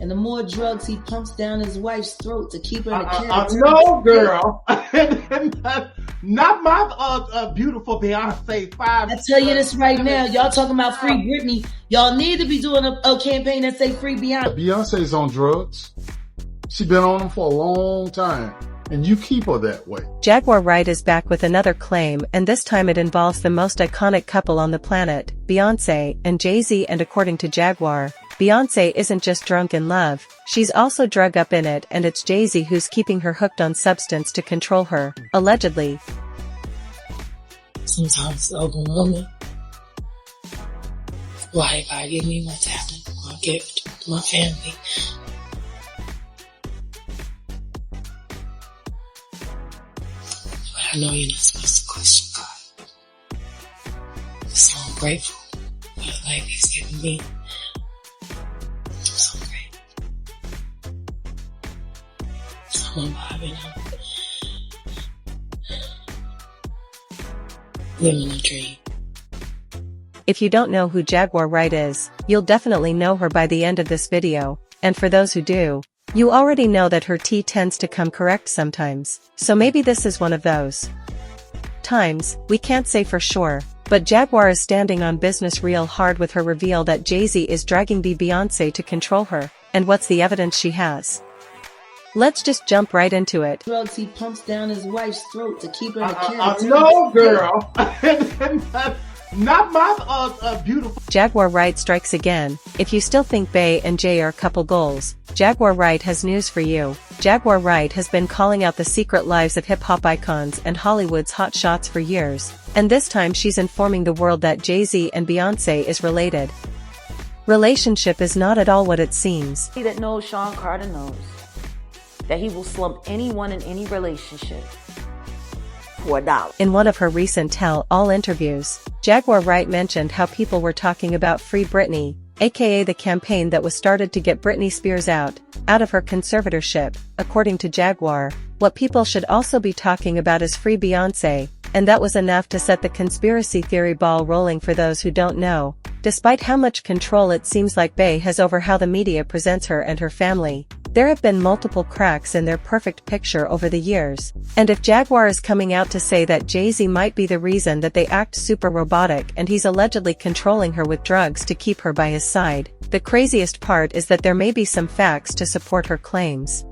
And the more drugs he pumps down his wife's throat to keep her in a no, girl. Not my beautiful Beyonce 5. I tell you this right now. Y'all talking about free Britney. Y'all need to be doing a campaign that say free Beyonce. Beyonce's on drugs. She's been on them for a long time. And you keep her that way. Jaguar Wright is back with another claim, and this time it involves the most iconic couple on the planet, Beyoncé and Jay-Z. And according to Jaguar, Beyoncé isn't just drunk in love, she's also drug up in it, and it's Jay-Z who's keeping her hooked on substance to control her, allegedly. Sometimes it's overwhelming. Why God give me my talent, my gift, my family. I know you're not supposed to question God. So I'm grateful for the life He's given me. I'm so grateful. So I'm vibing out. Living a dream. If you don't know who Jaguar Wright is, you'll definitely know her by the end of this video, and for those who do, you already know that her tea tends to come correct sometimes, so maybe this is one of those times. We can't say for sure, but Jaguar is standing on business real hard with her reveal that Jay-Z is dragging Beyoncé to control her, and what's the evidence she has? Let's just jump right into it. Drugs he pumps down his wife's throat to keep her in a no, girl. Not my beautiful. Jaguar Wright strikes again. If you still think Bey and Jay are couple goals, Jaguar Wright has news for you. Jaguar Wright has been calling out the secret lives of hip-hop icons and Hollywood's hot shots for years, and this time she's informing the world that Jay-Z and Beyoncé is related. Relationship is not at all what it seems. He that knows Sean Carter knows that he will slump anyone in any relationship for $1. In one of her recent tell-all interviews, Jaguar Wright mentioned how people were talking about Free Britney, aka the campaign that was started to get Britney Spears out of her conservatorship. According to Jaguar, what people should also be talking about is Free Beyoncé, and that was enough to set the conspiracy theory ball rolling. For those who don't know, despite how much control it seems like Bey has over how the media presents her and her family, there have been multiple cracks in their perfect picture over the years, and if Jaguar is coming out to say that Jay-Z might be the reason that they act super robotic and he's allegedly controlling her with drugs to keep her by his side, the craziest part is that there may be some facts to support her claims.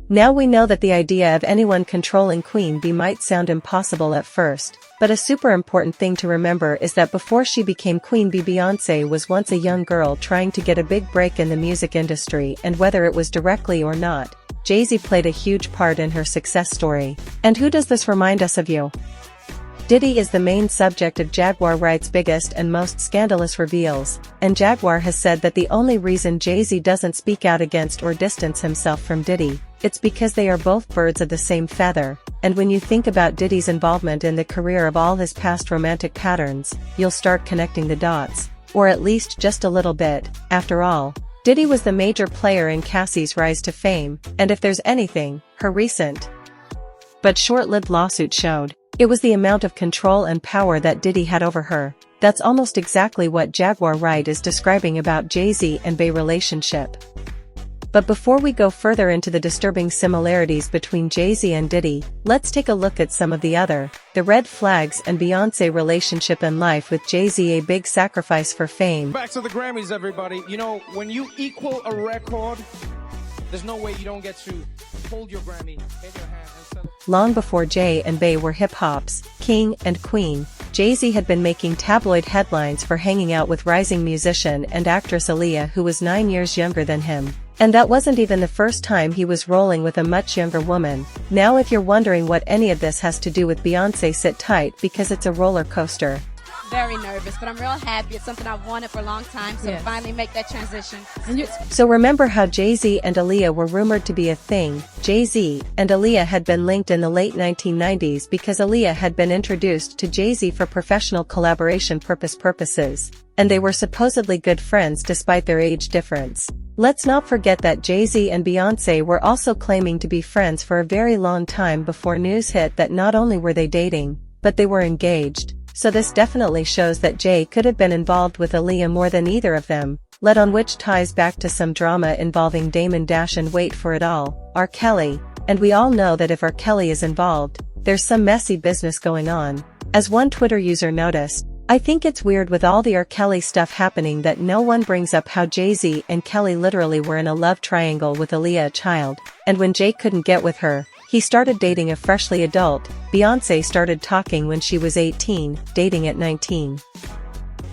Now we know that the idea of anyone controlling Queen Bey might sound impossible at first, but a super important thing to remember is that before she became Queen Bey, Beyoncé was once a young girl trying to get a big break in the music industry, and whether it was directly or not, Jay-Z played a huge part in her success story. And who does this remind us of? You? Diddy is the main subject of Jaguar Wright's biggest and most scandalous reveals, and Jaguar has said that the only reason Jay-Z doesn't speak out against or distance himself from Diddy, it's because they are both birds of the same feather, and when you think about Diddy's involvement in the career of all his past romantic patterns, you'll start connecting the dots, or at least just a little bit. After all, Diddy was the major player in Cassie's rise to fame, and if there's anything, her recent but short-lived lawsuit showed, it was the amount of control and power that Diddy had over her. That's almost exactly what Jaguar Wright is describing about Jay-Z and Bey relationship. But before we go further into the disturbing similarities between Jay-Z and Diddy, let's take a look at some of the red flags and Beyoncé relationship and life with Jay-Z, a big sacrifice for fame. Back to the Grammys, everybody. You know, when you equal a record, there's no way you don't get to hold your Grammy in your hand and celebrate. Long before Jay and Bey were hip-hop's king and queen, Jay-Z had been making tabloid headlines for hanging out with rising musician and actress Aaliyah, who was 9 years younger than him. And that wasn't even the first time he was rolling with a much younger woman. Now if you're wondering what any of this has to do with Beyoncé, sit tight because it's a roller coaster. Very nervous, but I'm real happy. It's something I've wanted for a long time, so to finally make that transition. So remember how Jay-Z and Aaliyah were rumored to be a thing? Jay-Z and Aaliyah had been linked in the late 1990s because Aaliyah had been introduced to Jay-Z for professional collaboration purposes, and they were supposedly good friends despite their age difference. Let's not forget that Jay-Z and Beyoncé were also claiming to be friends for a very long time before news hit that not only were they dating, but they were engaged. So this definitely shows that Jay could have been involved with Aaliyah more than either of them. led on, which ties back to some drama involving Damon Dash and, wait for it all, R. Kelly, and we all know that if R. Kelly is involved, there's some messy business going on. As one Twitter user noticed, I think it's weird with all the R. Kelly stuff happening that no one brings up how Jay-Z and Kelly literally were in a love triangle with Aaliyah, a child, and when Jay couldn't get with her, he started dating a freshly adult. Beyoncé started talking when she was 18, dating at 19.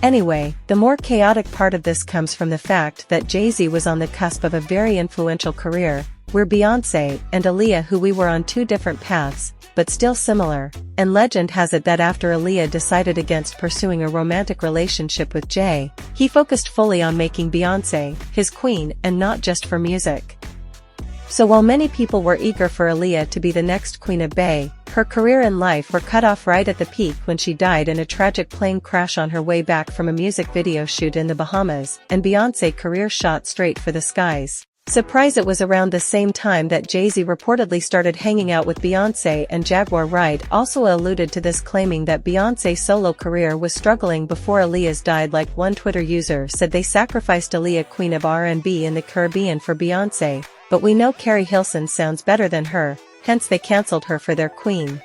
Anyway, the more chaotic part of this comes from the fact that Jay-Z was on the cusp of a very influential career, where Beyoncé and Aaliyah, who we were on two different paths, but still similar, and legend has it that after Aaliyah decided against pursuing a romantic relationship with Jay, he focused fully on making Beyoncé his queen and not just for music. So while many people were eager for Aaliyah to be the next queen of Bay, her career and life were cut off right at the peak when she died in a tragic plane crash on her way back from a music video shoot in the Bahamas, and Beyoncé's career shot straight for the skies. Surprise, it was around the same time that Jay-Z reportedly started hanging out with Beyoncé, and Jaguar Wright also alluded to this, claiming that Beyoncé's solo career was struggling before Aaliyah's died. Like one Twitter user said, they sacrificed Aaliyah, queen of R&B in the Caribbean, for Beyoncé, but we know Carrie Hilson sounds better than her, hence they cancelled her for their queen.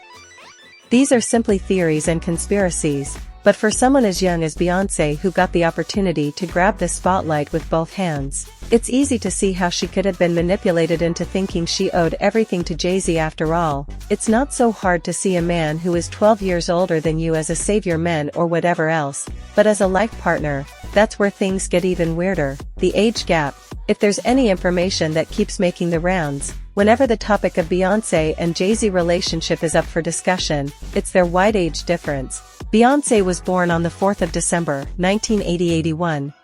These are simply theories and conspiracies, but for someone as young as Beyoncé, who got the opportunity to grab the spotlight with both hands, it's easy to see how she could have been manipulated into thinking she owed everything to Jay-Z. After all, it's not so hard to see a man who is 12 years older than you as a savior man or whatever else, but as a life partner, that's where things get even weirder. The age gap. If there's any information that keeps making the rounds, whenever the topic of Beyoncé and Jay-Z relationship is up for discussion, it's their wide age difference. Beyoncé was born on the 4th of December, 1980,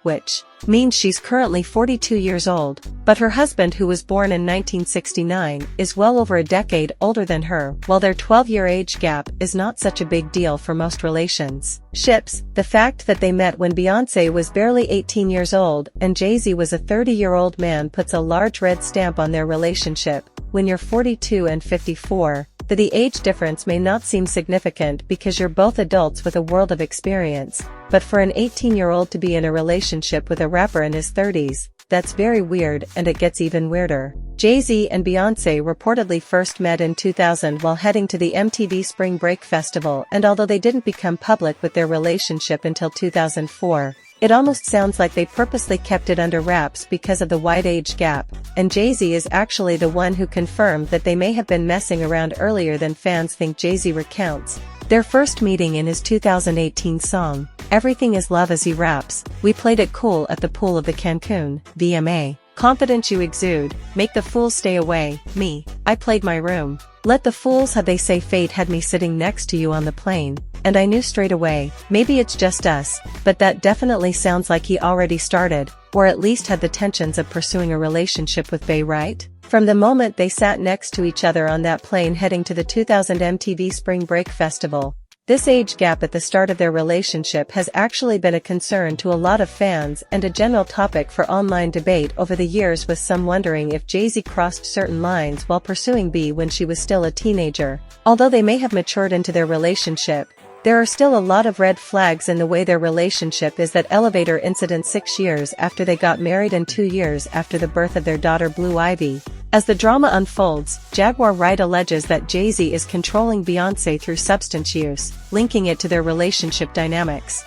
which means she's currently 42 years old, but her husband, who was born in 1969, is well over a decade older than her. While their 12-year age gap is not such a big deal for most relationships, the fact that they met when Beyoncé was barely 18 years old and Jay-Z was a 30-year-old man puts a large red stamp on their relationship. When you're 42 and 54, the age difference may not seem significant because you're both adults with a world of experience, but for an 18-year-old to be in a relationship with a rapper in his 30s, that's very weird, and it gets even weirder. Jay-Z and Beyoncé reportedly first met in 2000 while heading to the MTV Spring Break Festival, and although they didn't become public with their relationship until 2004, it almost sounds like they purposely kept it under wraps because of the wide age gap, and Jay-Z is actually the one who confirmed that they may have been messing around earlier than fans think. Jay-Z recounts their first meeting in his 2018 song, Everything Is Love, as he raps, "We played it cool at the pool of the Cancun, VMA. Confidence you exude, make the fools stay away, me, I played my room. Let the fools have, they say fate had me sitting next to you on the plane, and I knew straight away, maybe it's just us," but that definitely sounds like he already started, or at least had the tensions of pursuing a relationship with Bay, right? From the moment they sat next to each other on that plane heading to the 2000 MTV Spring Break Festival, this age gap at the start of their relationship has actually been a concern to a lot of fans and a general topic for online debate over the years, with some wondering if Jay-Z crossed certain lines while pursuing B when she was still a teenager. Although they may have matured into their relationship, there are still a lot of red flags in the way their relationship is. That elevator incident 6 years after they got married and 2 years after the birth of their daughter Blue Ivy. As the drama unfolds, Jaguar Wright alleges that Jay-Z is controlling Beyoncé through substance use, linking it to their relationship dynamics.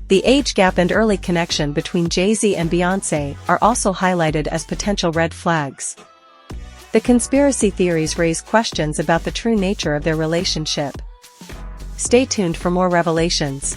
The age gap and early connection between Jay-Z and Beyoncé are also highlighted as potential red flags. The conspiracy theories raise questions about the true nature of their relationship. Stay tuned for more revelations.